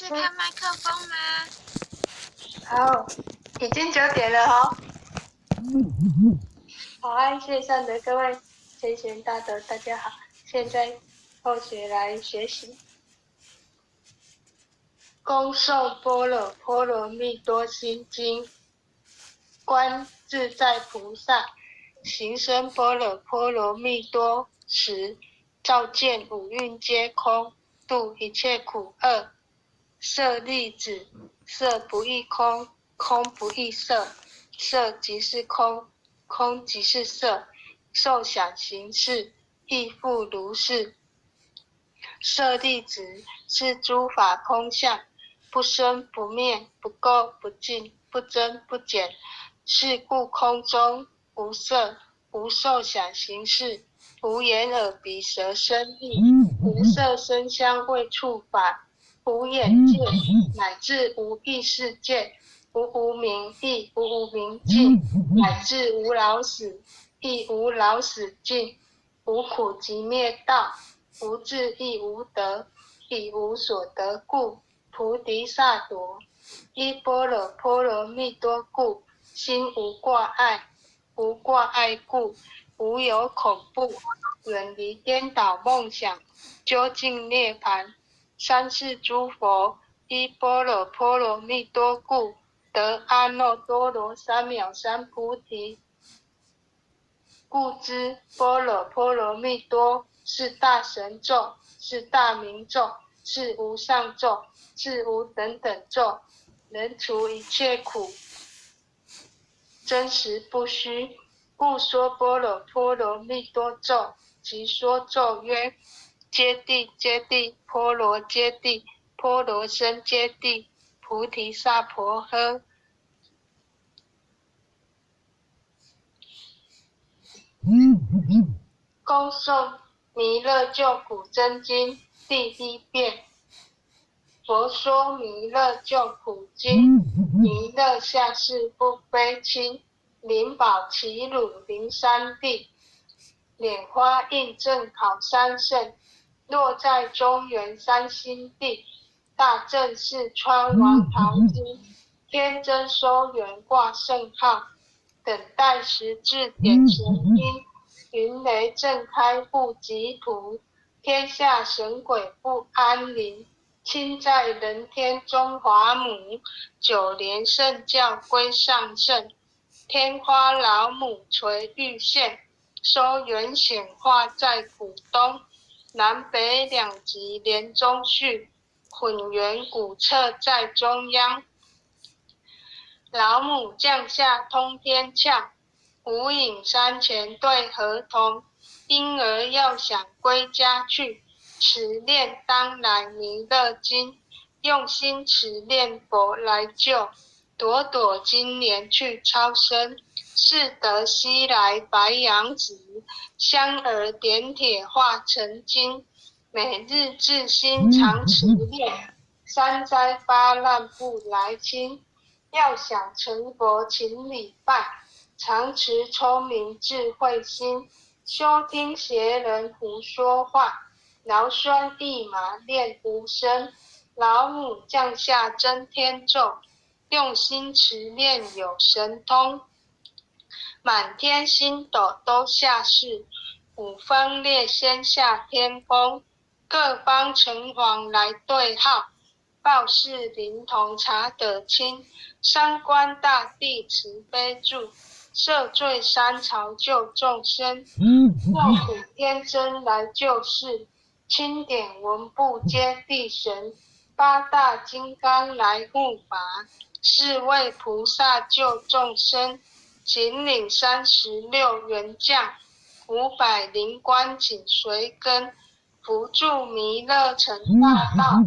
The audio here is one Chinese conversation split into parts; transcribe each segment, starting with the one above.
是开麦克风吗？好，已经9点了哦。好，爱线上的各位先贤大德，大家好。现在后学来学习。恭诵般若波罗蜜多心经，观自在菩萨行深般若波罗蜜多时，照见五蕴皆空，度一切苦厄。舍利子，色不异空，空不异色，色即是空，空即是色，受想行识亦复如是。舍利子，是诸法空相，不生不灭，不垢不净，不增不减。是故空中无色，无受想行识，无眼耳鼻舌身意，无色声香味触法，无眼界，乃至无意识界，无明亦无明尽，乃至无老死亦无老死尽，无苦集灭道，无智亦无得，亦无所得故，菩提萨埵依般若波罗蜜多故，心无挂碍，无挂碍故，无有恐怖，远离颠倒梦想，究竟涅槃。三世诸佛依般若波罗蜜多故，得阿耨多罗三藐三菩提。故知般若波罗蜜多是大神咒，是大明咒，是无上咒，是无等等咒，能除一切苦，真实不虚。故说般若波罗蜜多咒，即说咒曰：揭谛揭谛，波罗揭谛，波罗僧揭谛，菩提萨婆诃。恭诵弥勒救苦真经第1遍。佛说弥勒救苦经，弥勒下世不非亲，灵宝齐鲁灵山地，莲花印正考三圣，落在中原三星地，大正四川王唐经，天真收圆挂圣号，等待时至点神音，云雷震开不及途，天下神鬼不安宁，亲在人天中华母，九莲圣教归上圣，天花老母垂玉线，收圆显化在古东，南北两极连中续，混元古册在中央。老母降下通天窍，无影山前对河童，婴儿要想归家去，持念当来弥勒经，用心持念佛来救，朵朵金莲去超生，是得西来白羊子，香儿点铁化成金，每日至心常持念，三灾八难不来侵。要想成佛请礼拜，常持聪明智慧心，休听邪人胡说话，劳酸一马练无声。老母降下真天咒，用心持念有神通，满天星斗都下世，五方列仙下天宫，各方城隍来对号，报事灵童查得清，三官大帝慈悲助，赦罪三朝救众生，救苦天真来救世，钦点文部皆地神，八大金刚来护法，是为菩萨救众生，请领36员将，500灵官紧随跟，扶助弥勒成大道，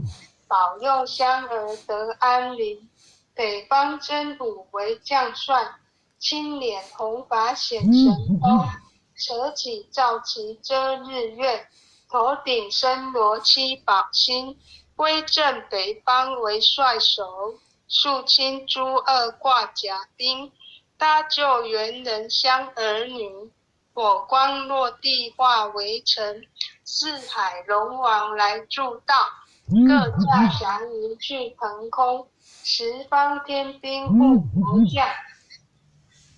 保佑香儿得安宁。北方真武为将帅，青脸红发显神通，扯起皂旗遮日月，头顶身罗七宝星，威震北方为帅首，肃清诸恶挂甲兵，搭救元人香儿女，火光落地化为尘，四海龙王来助道，各驾祥云去腾空，十方天兵护佛驾，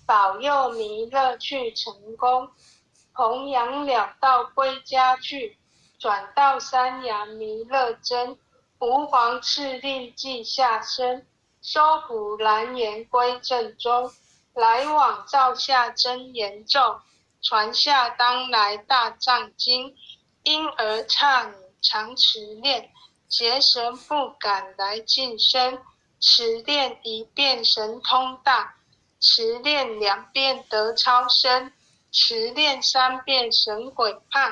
保佑弥勒去成功。弘扬了道归家去，转到山崖弥勒真，吾皇敕令即下生，收服蓝颜归正中，来往照下真言咒，传下当来大藏经，因而刹女常持念，邪神不敢来近身，持念一遍神通大，持念2遍得超生，持念3遍神鬼怕，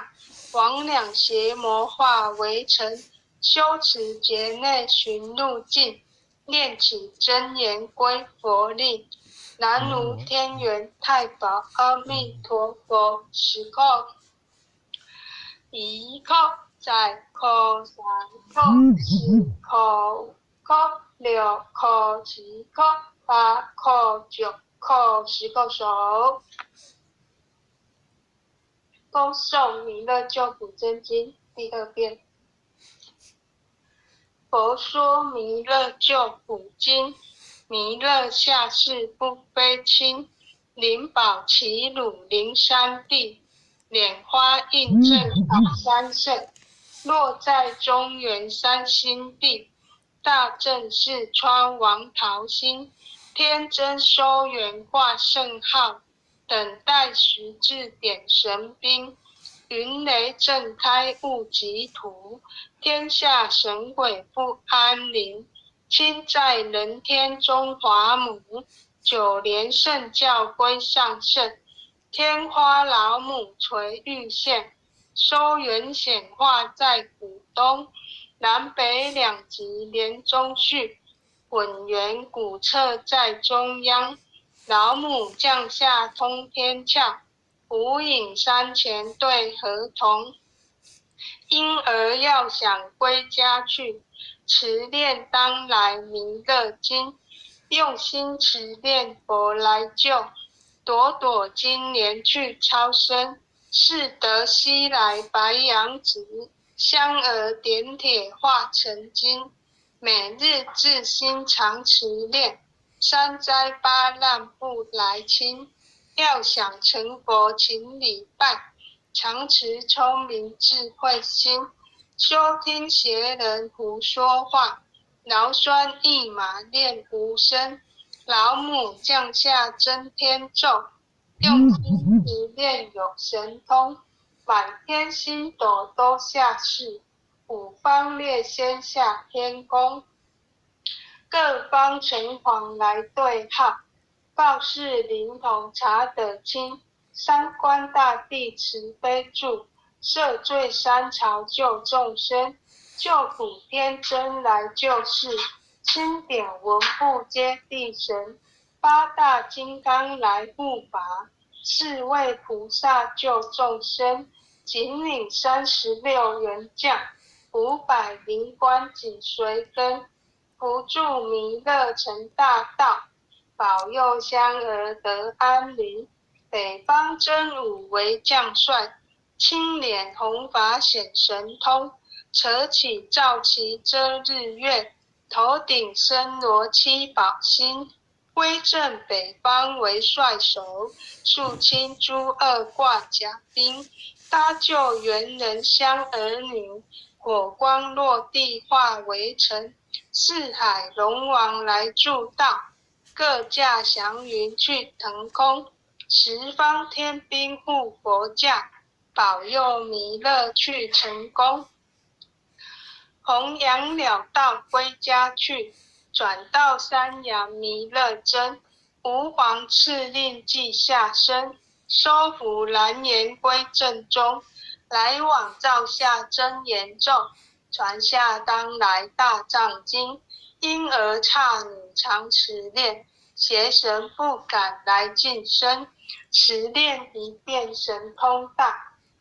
魍魉邪魔化为尘，修持劫内寻路径，念起真言归佛令。南无天元太保阿弥陀佛，10叩，1叩，再叩，3叩，4叩，5叩，6叩，7叩，8叩，9叩，10叩手。恭诵弥勒救苦真经第2遍。佛说弥勒救苦经，弥勒下世不非亲，灵宝齐鲁灵山地，莲花印证宝山胜，落在中原三星地，大正四川王桃心，天真收元挂圣号，等待时至点神兵，云雷震开物极图，天下神鬼不安宁，亲在人天中华母，九莲圣教归上圣，天花老母垂玉线，收元显化在古东，南北2极连中续，混元古刹在中央，老母降下通天窍，无影山前对河童，因而要想归家去，持念当来弥勒经，用心持念佛来救，朵朵金莲去超生，是得西来白羊子，香儿点铁化成金，每日至心常持念，三灾八难不来侵，要想成佛请礼拜，常持聪明智慧心，休听邪人胡说话，劳酸一马念无声，老母降下真天咒，用心持念有神通，满天星斗都下世，五方列仙下天宫，各方城隍来对号，报事灵童查得清，三官大帝慈悲助，赦罪三朝救众生，救苦天真来救世，钦点文部皆地神，八大金刚来护法，四位菩萨救众生，紧领36员将，500灵官紧随跟，扶助弥勒成大道，保佑香儿得安宁。北方真武为将帅，青脸红发显神通，扯起罩旗遮日月，头顶身罗七宝星，威震北方为帅首，肃清诸恶挂甲兵，搭救猿人香儿女，火光落地化为尘，四海龙王来助道，各驾祥云去腾空，十方天兵护佛驾，保佑弥勒去成功。弘扬了道归家去，转到山崖弥勒真，吾皇敕令即下生，收服蓝颜归正中，来往照下真言咒，传下当来大藏经，因而刹女常持念，邪神不敢来近身，持念1遍神通大，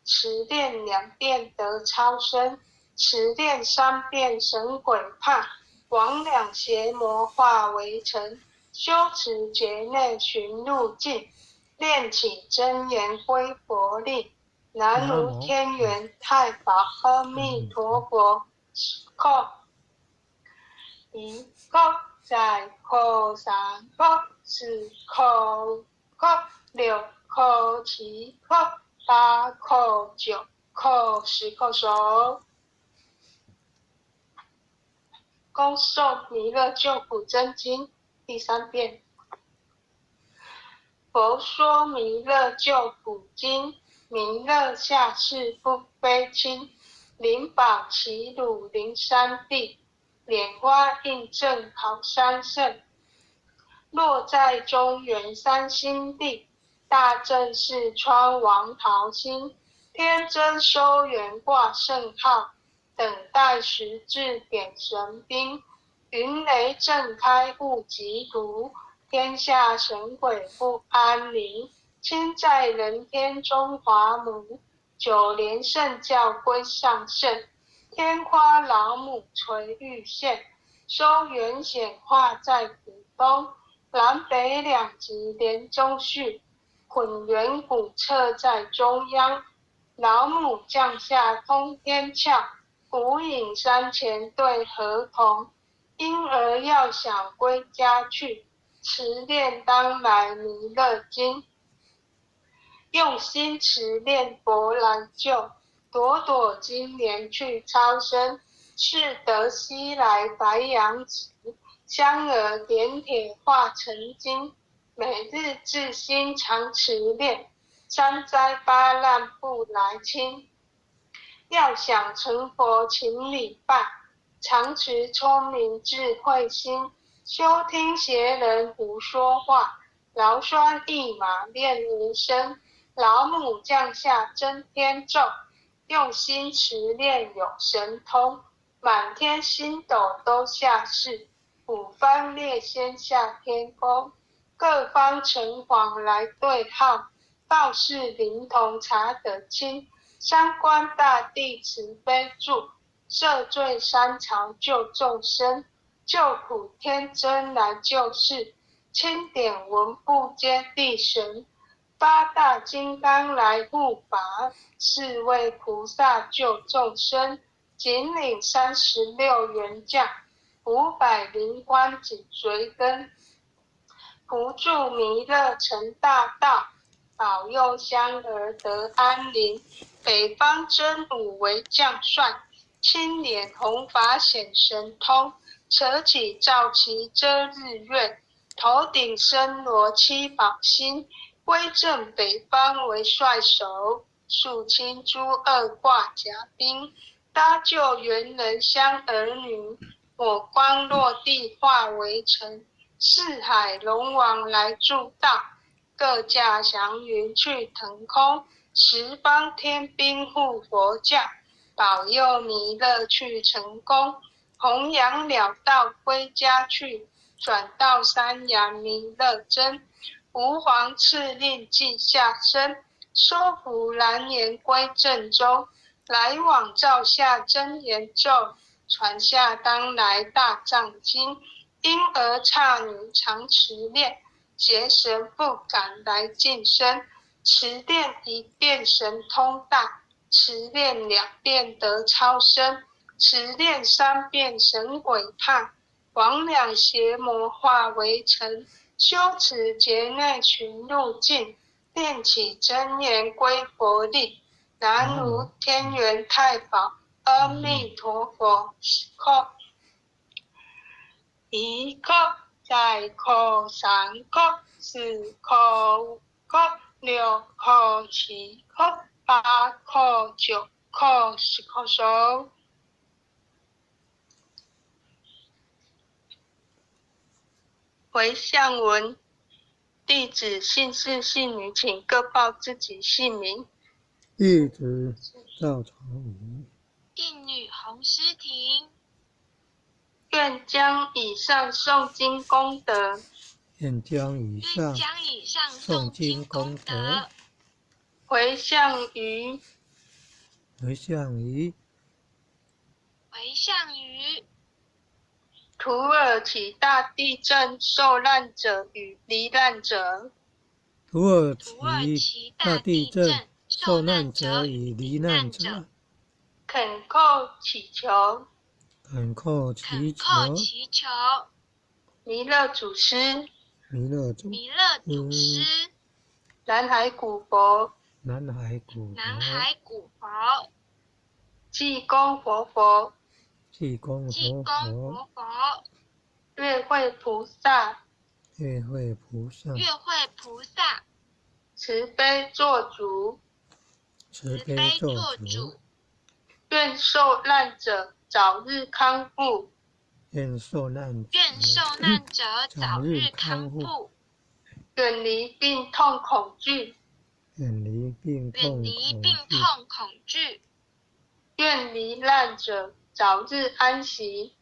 持念2遍得超生，持念3遍神鬼怕，魍魉邪魔化为尘，修持劫内寻路径，念起真言归佛力。南无天元太保阿弥陀佛。叩一叩再叩三叩四叩叩六叩七叩八叩九叩10叩首。恭诵弥勒救苦真经第3遍。佛说弥勒救苦经，弥勒下世不非亲，灵宝齐鲁灵山地，莲花印证好三圣。落在中原三星地，大正是川王桃心，天真收圆挂圣号，等待时至点神兵，云雷震开雾极毒，天下神鬼不安宁。亲在人天中华母，九莲圣教归上圣，天花老母垂玉线，收元显化在浦东，南北两极连中续，混元古彻在中央，老母降下通天窍，古隐山前对河童，婴儿要想归家去，持念当来弥勒经，用心持念佛来救，朵朵金莲去超生，是得西来白羊子，香儿点铁化成金，每日至心常持念，三灾八难不来侵。要想成佛请礼拜，常持聪明智慧心，休听邪人胡说话，劳酸一马练无声。老母降下真天咒，用心持念有神通，满天星斗都下世，五方列仙下天宫，各方城隍来对号，报事灵童查得清，三官大帝慈悲助，赦罪三朝救众生，救苦天真来救世，钦点文部皆地神，八大金刚来护法，四位菩萨救众生，紧领36员将，500灵官紧随跟，扶助弥勒成大道，保佑香儿得安宁。北方真武为将帅，青脸红发显神通，扯起皂旗遮日月，头顶身罗七宝星，威震北方为帅首，肃清诸恶挂甲兵，搭救猿人香儿女，我光落地化为尘，四海龙王来助道，各驾祥云去腾空，十方天兵护佛教，保佑弥勒去成功，弘扬了道归家去，转到山阳弥勒真，吾皇敕令即下生，收服蓝颜归正中，来往照下真言咒，传下当来大藏经，婴儿刹女常持念，邪神不敢来近身，持念1遍神通大，持念2遍得超生，持念3遍神鬼怕，魍魉邪魔化为尘，修持劫内群入境，念起真言归佛力。南无天元太保阿弥陀佛。叩一叩再叩三叩四叩五叩六叩七叩八叩九叩10叩首。回向文，弟子姓氏姓名，请各报自己姓名。弟子赵朝宇，应女洪诗婷，愿将以上诵经功德，愿将以上诵经功德回向于回向于土耳其大地震受难者与罹难者，土耳土耳其其大地震，受受难难者与者与罹罹难者难者，恳叩祈求恳叩祈恳求叩祈求弥勒祖师、弥勒祖弥勒祖师、南海古佛、南海古南佛、海古佛、济公活佛、济公济活公佛、活佛、月慧菩萨、月慧菩萨、月慧菩萨、慈悲做主，慈慈悲悲做主，做主，愿受难者早日康复，愿受难者愿受难者早早日日康复，康复，远离病痛恐惧，远离病痛远离恐惧，病痛恐惧，愿罹难者早日安息，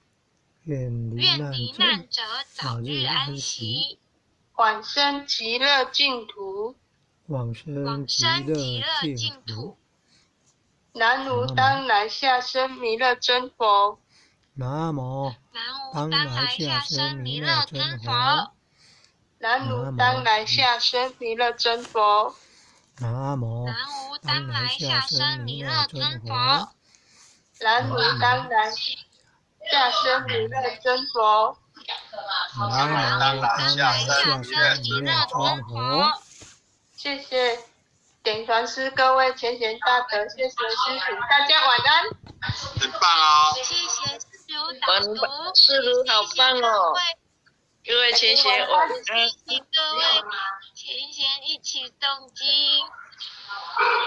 远离愿难者罹难者早日安早日安息，往生极乐净土。往生往极生极乐乐净土净土。。南无当来下生弥勒真佛，南无南无当当来来下下生生弥勒弥勒真真佛佛。南无当来下生弥勒真佛，南无南无当当来来下下生生弥勒弥勒真真佛佛。南无当来下生弥勒真佛，南无当来下生弥勒真佛。谢谢点传师各位前贤大德，谢谢师傅，大家晚安。很棒哦！谢谢师傅导读，师傅好棒哦！各位前贤，我谢谢各位前贤一起诵经。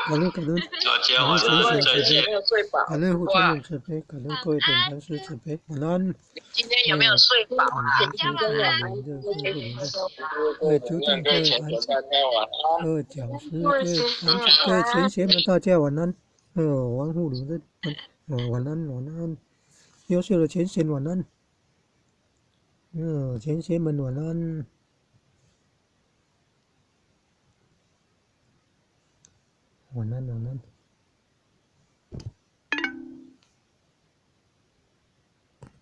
感恩感恩大家晚感恩安，再见全体慈悲，没有睡饱？感恩护天人慈悲，感恩各位点传师慈悲，晚安。今天有没有睡饱啊？感恩各位灵的护护灵的，各位组长，各位团长，各位讲师，各位团长，各位前贤们，大家晚安。王护灵的，晚安晚安。优秀的前贤晚安。前贤们晚安。晚安晚安。